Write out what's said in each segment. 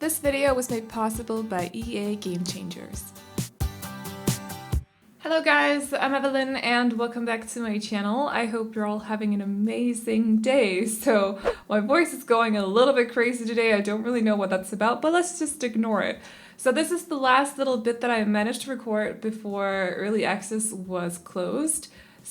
This video was made possible by EA Game Changers. Hello guys, I'm Aveline and welcome back to my channel. I hope you're all having an amazing day. So my voice is going a little bit crazy today. I don't really know what that's about, but let's just ignore it. So this is the last little bit that I managed to record before early access was closed.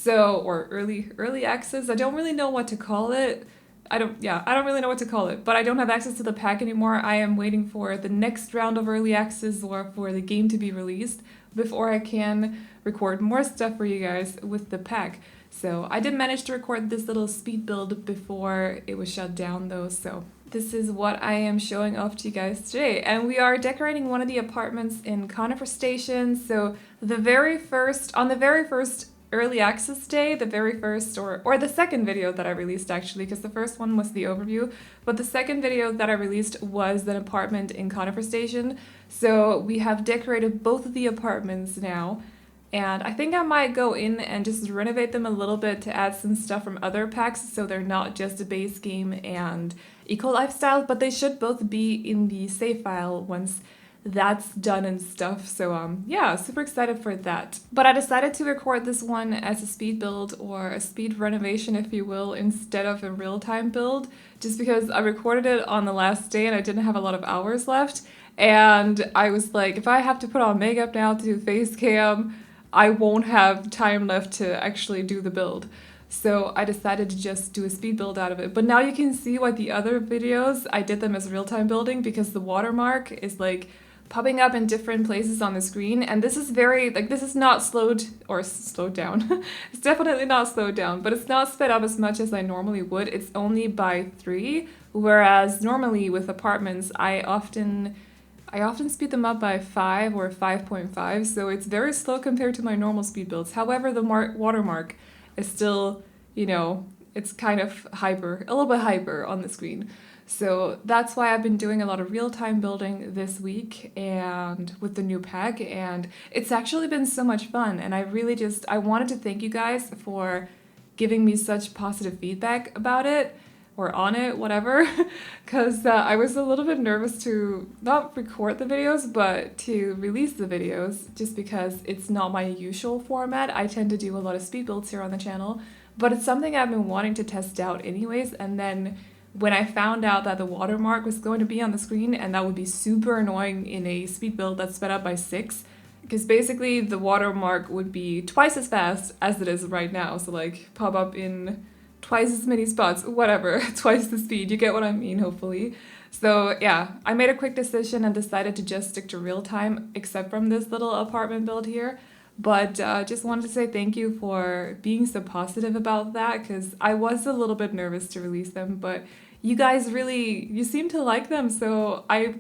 Or early access. I don't really know what to call it. I don't really know what to call it, but I don't have access to the pack anymore. I am waiting for the next round of early access or for the game to be released before I can record more stuff for you guys with the pack. So I did manage to record this little speed build before it was shut down though, so this is what I am showing off to you guys today. And we are decorating one of the apartments in Conifer Station. So on the very first early access day, the very first or the second video that I released actually, because the first one was the overview, but the second video that I released was an apartment in Conifer Station. So we have decorated both of the apartments now, and I think I might go in and just renovate them a little bit to add some stuff from other packs so they're not just a base game and eco lifestyle, but they should both be in the save file once that's done and stuff. So yeah, super excited for that. But I decided to record this one as a speed build or a speed renovation, if you will, instead of a real-time build, just because I recorded it on the last day and I didn't have a lot of hours left. And I was like, if I have to put on makeup now to do face cam, I won't have time left to actually do the build. So I decided to just do a speed build out of it. But now you can see why the other videos, I did them as real-time building, because the watermark is like popping up in different places on the screen, and this is this is not slowed down. It's definitely not slowed down, but it's not sped up as much as I normally would. It's only by 3, whereas normally with apartments I often speed them up by 5 or 5.5, so it's very slow compared to my normal speed builds. However, the watermark is still, it's kind of a little bit hyper on the screen. So that's why I've been doing a lot of real-time building this week and with the new pack, and it's actually been so much fun. And I wanted to thank you guys for giving me such positive feedback about it, or on it, whatever, because I was a little bit nervous to not record the videos, but to release the videos, just because it's not my usual format. I tend to do a lot of speed builds here on the channel, but it's something I've been wanting to test out anyways. And then when I found out that the watermark was going to be on the screen, and that would be super annoying in a speed build that's sped up by 6, because basically the watermark would be twice as fast as it is right now, so like pop up in twice as many spots, whatever, twice the speed, you get what I mean, hopefully. So yeah, I made a quick decision and decided to just stick to real time, except from this little apartment build here. But just wanted to say thank you for being so positive about that, because I was a little bit nervous to release them, but you guys you seem to like them, so I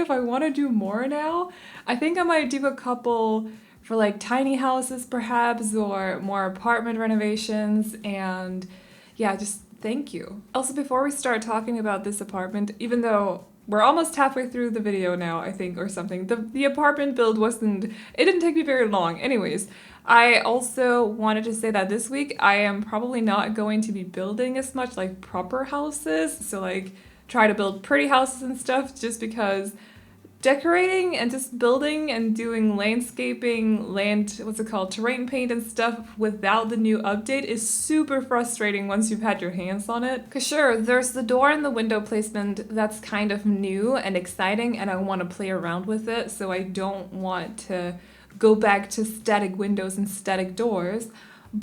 want to do more now. I think I might do a couple for like tiny houses perhaps, or more apartment renovations, and yeah, just thank you. Also, before we start talking about this apartment, even though we're almost halfway through the video now, I think, or something, the apartment build it didn't take me very long. Anyways, I also wanted to say that this week I am probably not going to be building as much like proper houses, so like try to build pretty houses and stuff, just because decorating and just building and doing landscaping, terrain paint and stuff without the new update is super frustrating once you've had your hands on it. Cause sure, there's the door and the window placement that's kind of new and exciting, and I want to play around with it, so I don't want to go back to static windows and static doors,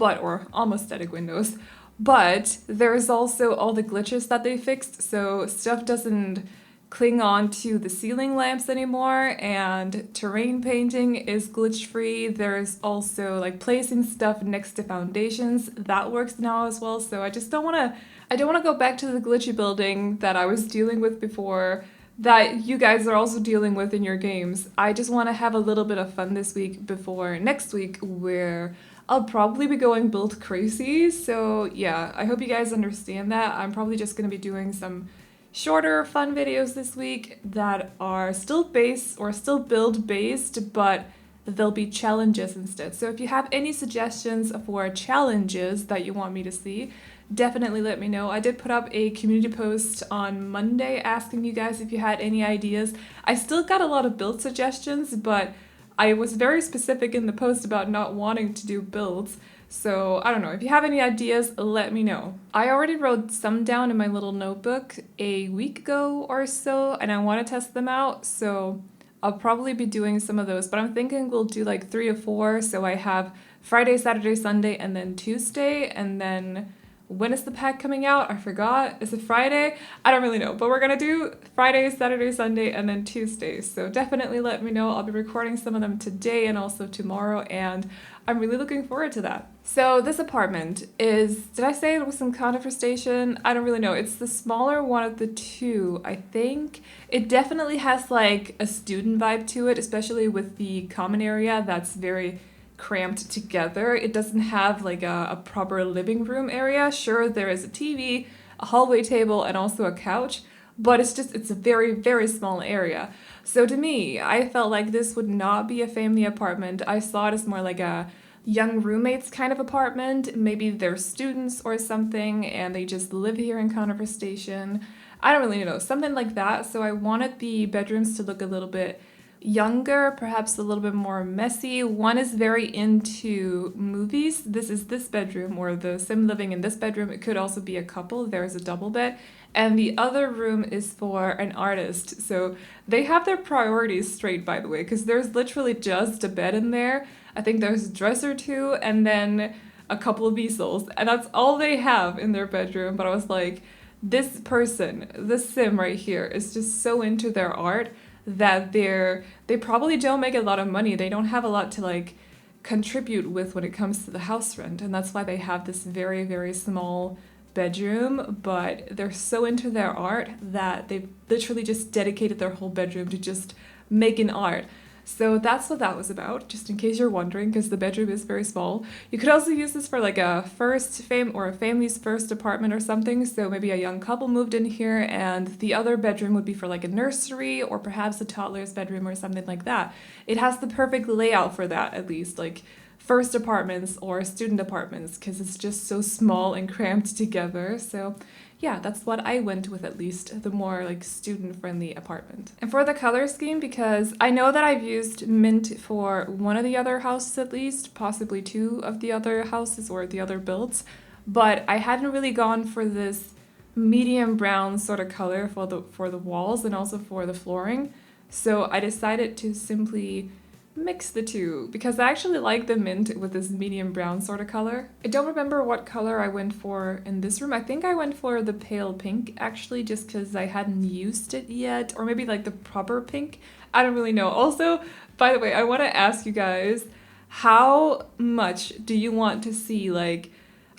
or almost static windows. But there's also all the glitches that they fixed, so stuff doesn't cling on to the ceiling lamps anymore, and terrain painting is glitch free. There's also like placing stuff next to foundations that works now as well. So I don't want to go back to the glitchy building that I was dealing with before, that you guys are also dealing with in your games. I just want to have a little bit of fun this week before next week, where I'll probably be going build crazy. So yeah, I hope you guys understand that. I'm probably just going to be doing some shorter fun videos this week that are still build based, but they'll be challenges instead. So if you have any suggestions for challenges that you want me to see, definitely let me know. I did put up a community post on Monday asking you guys if you had any ideas. I still got a lot of build suggestions, but I was very specific in the post about not wanting to do builds. So I don't know, if you have any ideas, let me know. I already wrote some down in my little notebook a week ago or so, and I want to test them out, so I'll probably be doing some of those, but I'm thinking we'll do like 3 to 4, so I have Friday, Saturday, Sunday, and then Tuesday, and then when is the pack coming out? I forgot. Is it Friday? I don't really know, but we're gonna do Friday, Saturday, Sunday, and then Tuesday. So definitely let me know. I'll be recording some of them today and also tomorrow, and I'm really looking forward to that. So this apartment is, did I say it was in Conifer Station? I don't really know. It's the smaller one of the two, I think. It definitely has like a student vibe to it, especially with the common area that's very cramped together. It doesn't have like a proper living room area. Sure, there is a TV, a hallway table, and also a couch, but it's a very, very small area. So to me, I felt like this would not be a family apartment. I saw it as more like a young roommates kind of apartment. Maybe they're students or something and they just live here in Conifer Station. I don't really know, something like that. So I wanted the bedrooms to look a little bit younger, perhaps a little bit more messy. One is very into movies. This is this bedroom, or the sim living in this bedroom. It could also be a couple. There's a double bed. And the other room is for an artist. So they have their priorities straight, by the way, because there's literally just a bed in there. I think there's a dresser too, and then a couple of easels. And that's all they have in their bedroom. But I was like, this person, this sim right here, is just so into their art that they probably don't make a lot of money. They don't have a lot to like contribute with when it comes to the house rent, and that's why they have this very, very small bedroom, but they're so into their art that they've literally just dedicated their whole bedroom to just making art. So that's what that was about, just in case you're wondering, because the bedroom is very small. You could also use this for like a a family's first apartment or something. So maybe a young couple moved in here and the other bedroom would be for like a nursery or perhaps a toddler's bedroom or something like that. It has the perfect layout for that, at least, like first apartments or student apartments, because it's just so small and cramped together. So yeah, that's what I went with, at least, the more like student-friendly apartment. And for the color scheme, because I know that I've used mint for one of the other houses at least, possibly two of the other houses or the other builds, but I hadn't really gone for this medium brown sort of color for the walls and also for the flooring. So I decided to simply mix the two, because I actually like the mint with this medium brown sort of color. I don't remember what color I went for in this room. I think I went for the pale pink, actually, just because I hadn't used it yet, or maybe like the proper pink. I don't really know. Also, by the way, I want to ask you guys, how much do you want to see, like,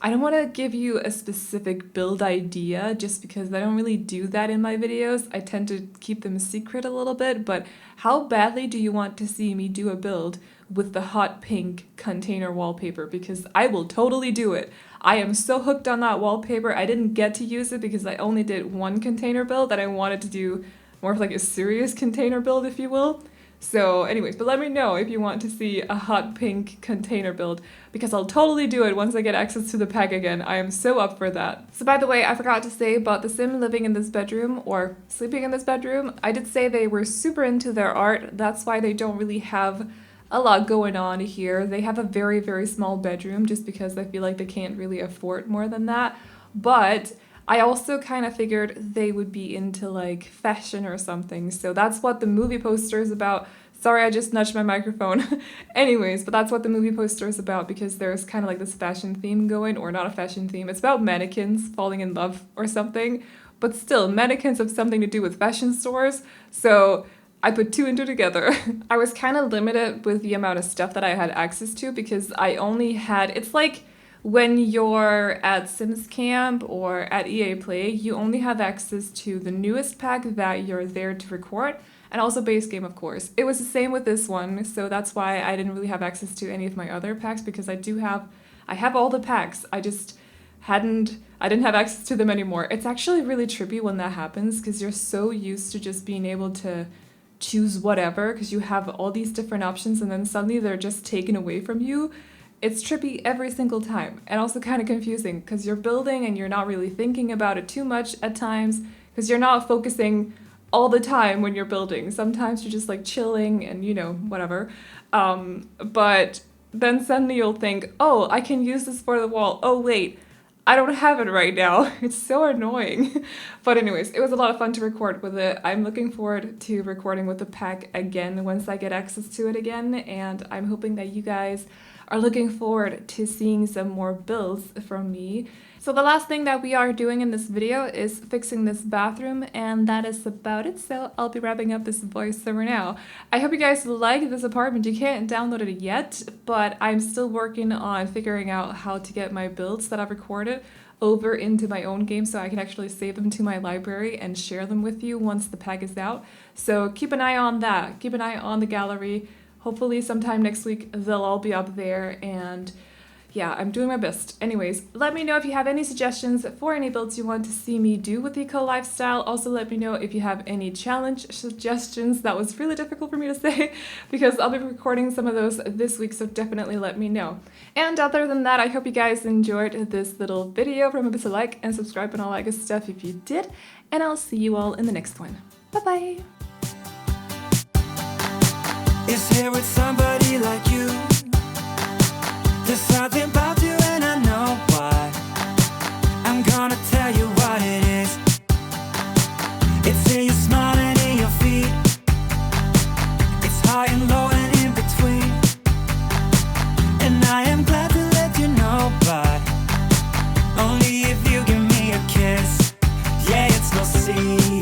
I don't want to give you a specific build idea just because I don't really do that in my videos. I tend to keep them secret a little bit, but how badly do you want to see me do a build with the hot pink container wallpaper? Because I will totally do it. I am so hooked on that wallpaper. I didn't get to use it because I only did one container build and I wanted to do more of like a serious container build, if you will. So anyways, but let me know if you want to see a hot pink container build, because I'll totally do it once I get access to the pack again. I am so up for that. So by the way, I forgot to say about the sim living in this bedroom or sleeping in this bedroom. I did say they were super into their art. That's why they don't really have a lot going on here. They have a very, very small bedroom just because I feel like they can't really afford more than that. But I also kind of figured they would be into like fashion or something. So that's what the movie poster is about. Sorry, I just nudged my microphone. Anyways, but that's what the movie poster is about, because there's kind of like this fashion theme going, or not a fashion theme. It's about mannequins falling in love or something. But still, mannequins have something to do with fashion stores. So I put two and two together. I was kind of limited with the amount of stuff that I had access to, because I only had, it's like when you're at Sims Camp or at EA Play, you only have access to the newest pack that you're there to record, and also base game, of course. It was the same with this one, so that's why I didn't really have access to any of my other packs, because I have all the packs. I didn't have access to them anymore. It's actually really trippy when that happens, because you're so used to just being able to choose whatever, because you have all these different options, and then suddenly they're just taken away from you. it's trippy every single time, and also kind of confusing because you're building and you're not really thinking about it too much at times because you're not focusing all the time when you're building. Sometimes you're just like chilling and whatever. But then suddenly you'll think, oh, I can use this for the wall. Oh wait, I don't have it right now. It's so annoying. But anyways, it was a lot of fun to record with it. I'm looking forward to recording with the pack again once I get access to it again, and I'm hoping that you guys are looking forward to seeing some more builds from me. So the last thing that we are doing in this video is fixing this bathroom, and that is about it. So I'll be wrapping up this voiceover now. I hope you guys like this apartment. You can't download it yet, but I'm still working on figuring out how to get my builds that I've recorded over into my own game so I can actually save them to my library and share them with you once the pack is out. So keep an eye on that. Keep an eye on the gallery. Hopefully sometime next week they'll all be up there, and yeah, I'm doing my best. Anyways, let me know if you have any suggestions for any builds you want to see me do with the eco lifestyle. Also let me know if you have any challenge suggestions. That was really difficult for me to say because I'll be recording some of those this week, so definitely let me know. And other than that, I hope you guys enjoyed this little video. Remember to like and subscribe and all that good stuff if you did, and I'll see you all in the next one. Bye-bye! Is here with somebody like you. There's something about you and I know why. I'm gonna tell you what it is. It's in your smile and in your feet. It's high and low and in between. And I am glad to let you know, but only if you give me a kiss. Yeah, it's no secret.